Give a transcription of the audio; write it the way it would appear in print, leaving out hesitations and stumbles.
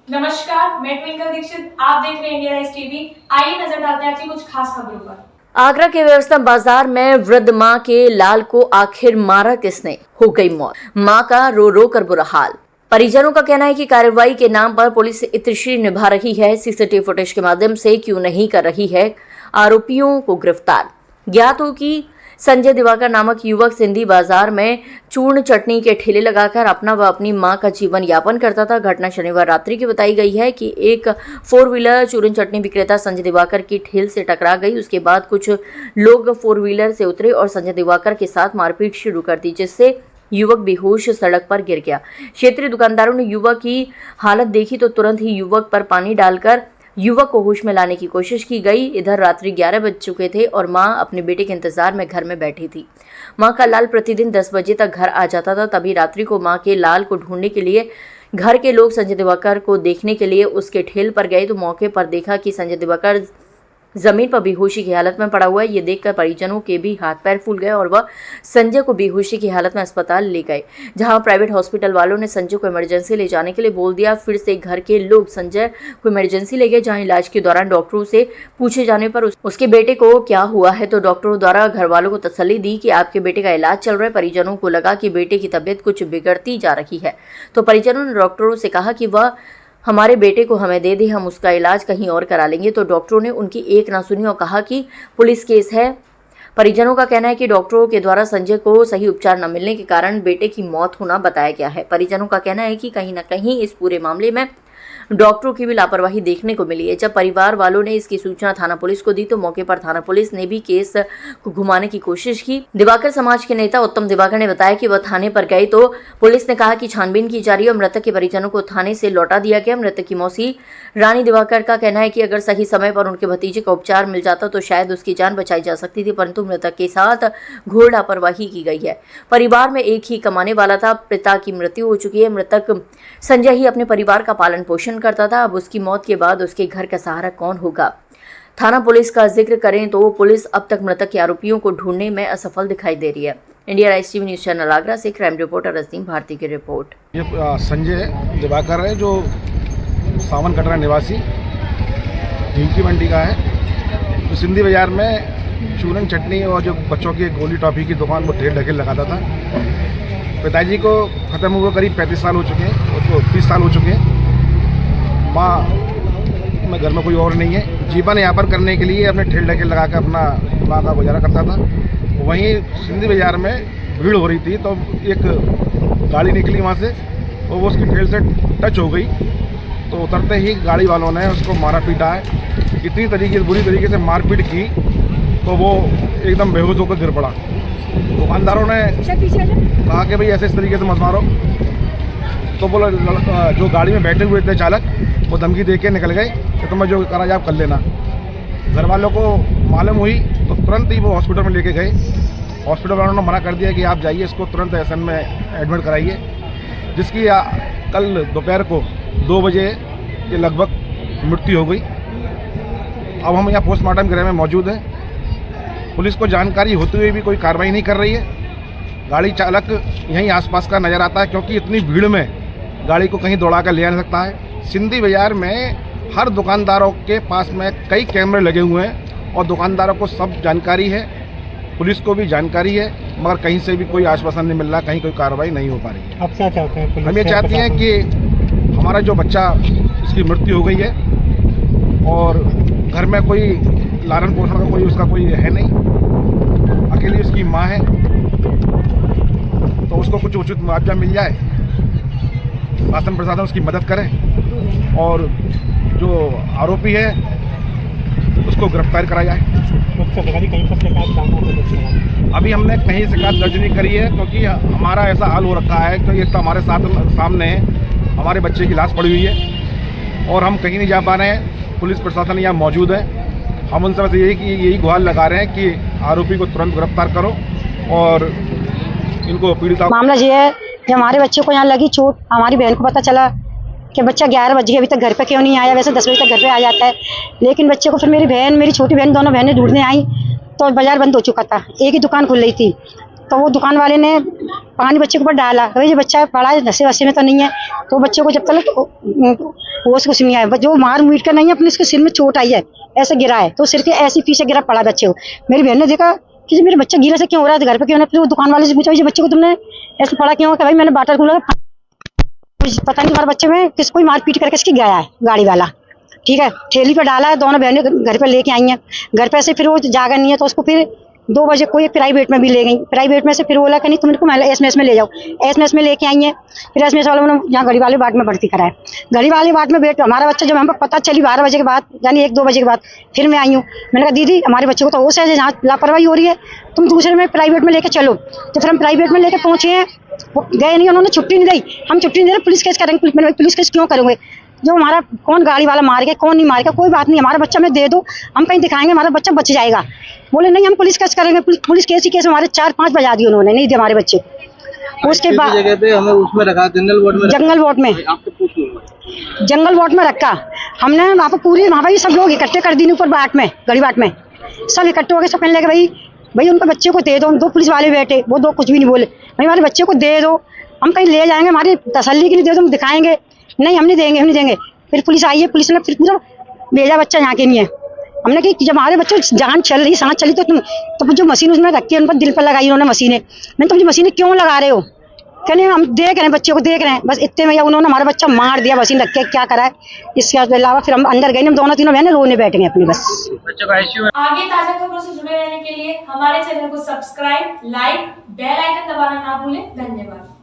नमस्कार, मैं ट्विंकल दीक्षित। आप देख रहे हैं इंडिया राइज टीवी। आइए नजर डालते हैं आज की कुछ खास खबरों पर। आगरा के व्यवस्था बाजार में वृद्ध मां के लाल को आखिर मारा किसने, हो गई मौत। मां का रो रो कर बुरा हाल। परिजनों का कहना है कि कार्रवाई के नाम पर पुलिस इत्रशीर निभा रही है, सीसीटीवी फुटेज के माध्यम से क्यों नहीं कर रही है आरोपियों को गिरफ्तार। ज्ञात हो कि संजय दिवाकर नामक युवक सिंधी बाजार में चूर्ण चटनी के ठेले लगाकर अपना व अपनी मां का जीवन यापन करता था। घटना शनिवार रात्रि की बताई गई है कि एक 4 व्हीलर चूर्ण चटनी विक्रेता संजय दिवाकर की ठेल से टकरा गई। उसके बाद कुछ लोग 4 व्हीलर से उतरे और संजय दिवाकर के साथ मारपीट शुरू कर दी, जिससे युवक बेहोश सड़क पर गिर गया। क्षेत्रीय दुकानदारों ने युवक की हालत देखी तो तुरंत ही युवक पर पानी डालकर युवक को होश में लाने की कोशिश की गई। इधर रात्रि 11 बज चुके थे और मां अपने बेटे के इंतजार में घर में बैठी थी। मां का लाल प्रतिदिन 10 बजे तक घर आ जाता था। तभी रात्रि को मां के लाल को ढूंढने के लिए घर के लोग संजय दिवाकर को देखने के लिए उसके ठेल पर गए तो मौके पर देखा कि संजय दिवाकर जमीन पर बेहोशी की हालत में पड़ा हुआ है। ये देखकर परिजनों के भी हाथ पैर फूल गए और वह संजय को बेहोशी की हालत में अस्पताल ले गए, जहां प्राइवेट हॉस्पिटल वालों ने संजय को इमरजेंसी ले जाने के लिए बोल दिया। फिर से घर के लोग संजय को इमरजेंसी ले गए, जहां इलाज के दौरान डॉक्टरों से पूछे जाने पर उसके बेटे को क्या हुआ है तो डॉक्टरों द्वारा घर वालों को तसल्ली दी कि आपके बेटे का इलाज चल रहा है। परिजनों को लगा कि बेटे की तबीयत कुछ बिगड़ती जा रही है, तो परिजनों ने डॉक्टरों से कहा कि वह हमारे बेटे को हमें दे दे, हम उसका इलाज कहीं और करा लेंगे। तो डॉक्टरों ने उनकी एक ना सुनी और कहा कि पुलिस केस है। परिजनों का कहना है कि डॉक्टरों के द्वारा संजय को सही उपचार न मिलने के कारण बेटे की मौत होना बताया गया है। परिजनों का कहना है कि कहीं ना कहीं इस पूरे मामले में डॉक्टरों की भी लापरवाही देखने को मिली है। जब परिवार वालों ने इसकी सूचना थाना पुलिस को दी तो मौके पर थाना पुलिस ने भी केस को घुमाने की कोशिश की। दिवाकर समाज के नेता उत्तम दिवाकर ने बताया कि वह थाने पर गए तो पुलिस ने कहा कि छानबीन की जा रही है और मृतक के परिजनों को थाने से लौटा दिया गया। मृतक की मौसी रानी दिवाकर का कहना है कि अगर सही समय पर उनके भतीजे का उपचार मिल जाता तो शायद उसकी जान बचाई जा सकती थी, परंतु मृतक के साथ घोर लापरवाही की गई है। परिवार में एक ही कमाने वाला था, पिता की मृत्यु हो चुकी है। मृतक संजय ही अपने परिवार का पालन पोषण करता था। अब उसकी मौत के बाद उसके घर का सहारा कौन होगा। थाना पुलिस का जिक्र करें तो पुलिस अब तक मृतक के आरोपियों को ढूंढने में असफल दिखाई दे रही है। India rise TV news channel Agra से क्राइम रिपोर्टर अजीम भारती की रिपोर्ट। ये संजय दिवाकर है जो सावन कटरा निवासी ढींकी मंडी का है। तो सिंधी बाजार में चूरन चटनी और जो बच्चों की गोली टॉफी की दुकान वो ठेल ढकेल लगाता था। पिताजी को ख़त्म हुए करीब 35 साल हो चुके हैं, उसको 30 साल हो चुके हैं। माँ में घर में कोई और नहीं है। जीवन यापन करने के लिए अपने ठेल ढकेल लगा कर अपना माँ का गुजारा करता था। वहीं सिंधी बाजार में भीड़ हो रही थी तो एक गाड़ी निकली वहाँ से और वो उसकी ठेल से टच हो गई। तो उतरते ही गाड़ी वालों ने उसको मारा पीटा है। इतनी बुरी तरीके से मारपीट की तो वो एकदम बेहोश होकर गिर पड़ा। दुकानदारों ने कहा कि भाई ऐसे इस तरीके से मत मारो। तो बोला जो गाड़ी में बैठे हुए थे चालक वो धमकी दे के निकल गए कि तुम्हें जो करा जाए आप कर लेना। घर वालों को मालूम हुई तो तुरंत ही वो हॉस्पिटल में लेके गए। हॉस्पिटल वालों ने मना कर दिया कि आप जाइए, इसको तुरंत एसएन में एडमिट कराइए, जिसकी कल दोपहर को 2 बजे के लगभग मृत्यु हो गई। अब हम यहाँ पोस्टमार्टम गृह में मौजूद हैं। पुलिस को जानकारी होते हुए भी कोई कार्रवाई नहीं कर रही है। गाड़ी चालक यहीं आसपास का नज़र आता है क्योंकि इतनी भीड़ में गाड़ी को कहीं दौड़ा कर ले आ सकता है। सिंधी बाजार में हर दुकानदारों के पास में कई कैमरे लगे हुए हैं और दुकानदारों को सब जानकारी है, पुलिस को भी जानकारी है, मगर कहीं से भी कोई आश्वासन नहीं मिल रहा, कहीं कोई कार्रवाई नहीं हो पा रही है। अब क्या चाहते हैं? हम ये चाहते हैं कि हमारा जो बच्चा इसकी मृत्यु हो गई है और घर में कोई लालन पोषण का कोई उसका कोई है नहीं, अकेली उसकी माँ है, तो उसको कुछ उचित मुआवजा मिल जाए, शासन प्रशासन उसकी मदद करें और जो आरोपी है उसको गिरफ्तार कराया जाए। अभी हमने कहीं शिकायत दर्ज नहीं करी है क्योंकि हमारा ऐसा हाल हो रखा है कि तो हमारे सामने हमारे बच्चे की लाश पड़ी हुई है और हम कहीं नहीं जा पा रहे हैं। पुलिस प्रशासन यहाँ मौजूद है। हम उनसे बस यही गुहार लगा रहे हैं कि आरोपी को तुरंत गिरफ्तार करो और इनको पीड़िता। मामला ये है कि हमारे बच्चे को यहाँ लगी चोट, हमारी बहन को पता चला कि बच्चा 11 बजे अभी तक घर पे क्यों नहीं आया। वैसे 10 बजे तक घर पे आ जाता है, लेकिन बच्चे को फिर मेरी छोटी बहन दोनों बहनें ढूंढने आई तो बाजार बंद हो चुका था। एक ही दुकान खुल रही थी तो वो दुकान वाले ने पानी बच्चे के ऊपर डाला, भाई ये बच्चा पड़ा है, नशे वशे में तो नहीं है। तो बच्चे को जब तक होश कुछ नहीं आया, जो मार मीट कर नहीं है, अपने इसके सिर में चोट आई है, ऐसे गिरा है, तो सिर के ऐसे पीछे गिरा पड़ा बच्चे को। मेरी बहन ने देखा कि मेरा बच्चा गिरा से क्यों हो रहा है, घर पे क्यों नहीं। फिर वो दुकान वाले से पूछा, बच्चे को तुमने ऐसे पड़ा क्यों? भाई मैंने वाटर कूलर पता नहीं तुम्हारे बच्चे में किसको मारपीट करके इसकी गया है गाड़ी वाला, ठीक है, ठेली पे डाला है। दोनों बहनें घर पे लेके आई हैं, घर पे से फिर वो जागा नहीं है, तो उसको फिर 2 बजे कोई प्राइवेट में भी ले गई। प्राइवेट में से फिर बोला कि नहीं तुम इनको एसएमएस में ले जाओ, एसएमएस में लेके आई हैं। फिर एसएमएस वालों ने यहाँ घड़ी वाले बाट में भर्ती कराया। घड़ी वाले बाट में बैठ हमारा बच्चा जब हमको पता चली 12 बजे के बाद, यानी 1-2 बजे के बाद फिर मैं आई हूँ। मैंने कहा दीदी हमारे बच्चे को तो होश है, जहाँ लापरवाही हो रही है, तुम दूसरे में प्राइवेट में लेके चलो। तो फिर हम प्राइवेट में लेके पहुँचे हैं, गए नहीं, उन्होंने छुट्टी नहीं दी। हम छुट्टी नहीं दे रहे, पुलिस केस करेंगे। पुलिस केस क्यों करोगे? जो हमारा कौन गाड़ी वाला मार गया, कौन नहीं मार गया, कोई बात नहीं, हमारा बच्चा में दे दो, हम कहीं दिखाएंगे, हमारा बच्चा बच जाएगा। बोले नहीं हम पुलिस केस करेंगे। पुलिस केस ही केस हमारे 4-5 बजा दिए उन्होंने, नहीं दिए हमारे बच्चे। उसके बाद जगह पे हमें उसमें रखा, जंगल वार्ड में, जंगल वार्ड में रखा हमने। वहाँ पर पूरी वहाँ पर सब लोग इकट्ठे कर दिए ऊपर बाट में, गड़ी बाट में सब इकट्ठे हो गए। सब कहने लगे भाई उनके बच्चे को दे दो। 2 पुलिस वाले बैठे, वो 2 कुछ भी नहीं बोले, भाई हमारे बच्चे को दे दो, हम कहीं ले जाएंगे, हमारी तसल्ली के लिए दे दो, हम दिखाएंगे। नहीं हम नहीं देंगे। फिर पुलिस आई है, पुलिस ने फिर पूरा भेजा, बच्चा यहाँ के नहीं है। हमने कि जब हमारे बच्चे जान चल रही, सांस चली, तो जो मशीन उसने रखी है उन पर दिल पर लगाई उन्होंने मशीनें। मैंने तुम मशीनें क्यों लगा रहे हो? कहने हम देख रहे हैं, बच्चे को देख रहे हैं, बस इतने में या उन्होंने हमारा बच्चा मार दिया मशीन रख के। क्या करा है इसके अलावा फिर हम अंदर गए, हम दोनों तीनों बहने रोने बैठ गए अपनी बस। आगे ताजा खबरों से जुड़े रहने के लिए हमारे चैनल को सब्सक्राइब, लाइक, बेल आइकन दबाना ना भूलें। धन्यवाद।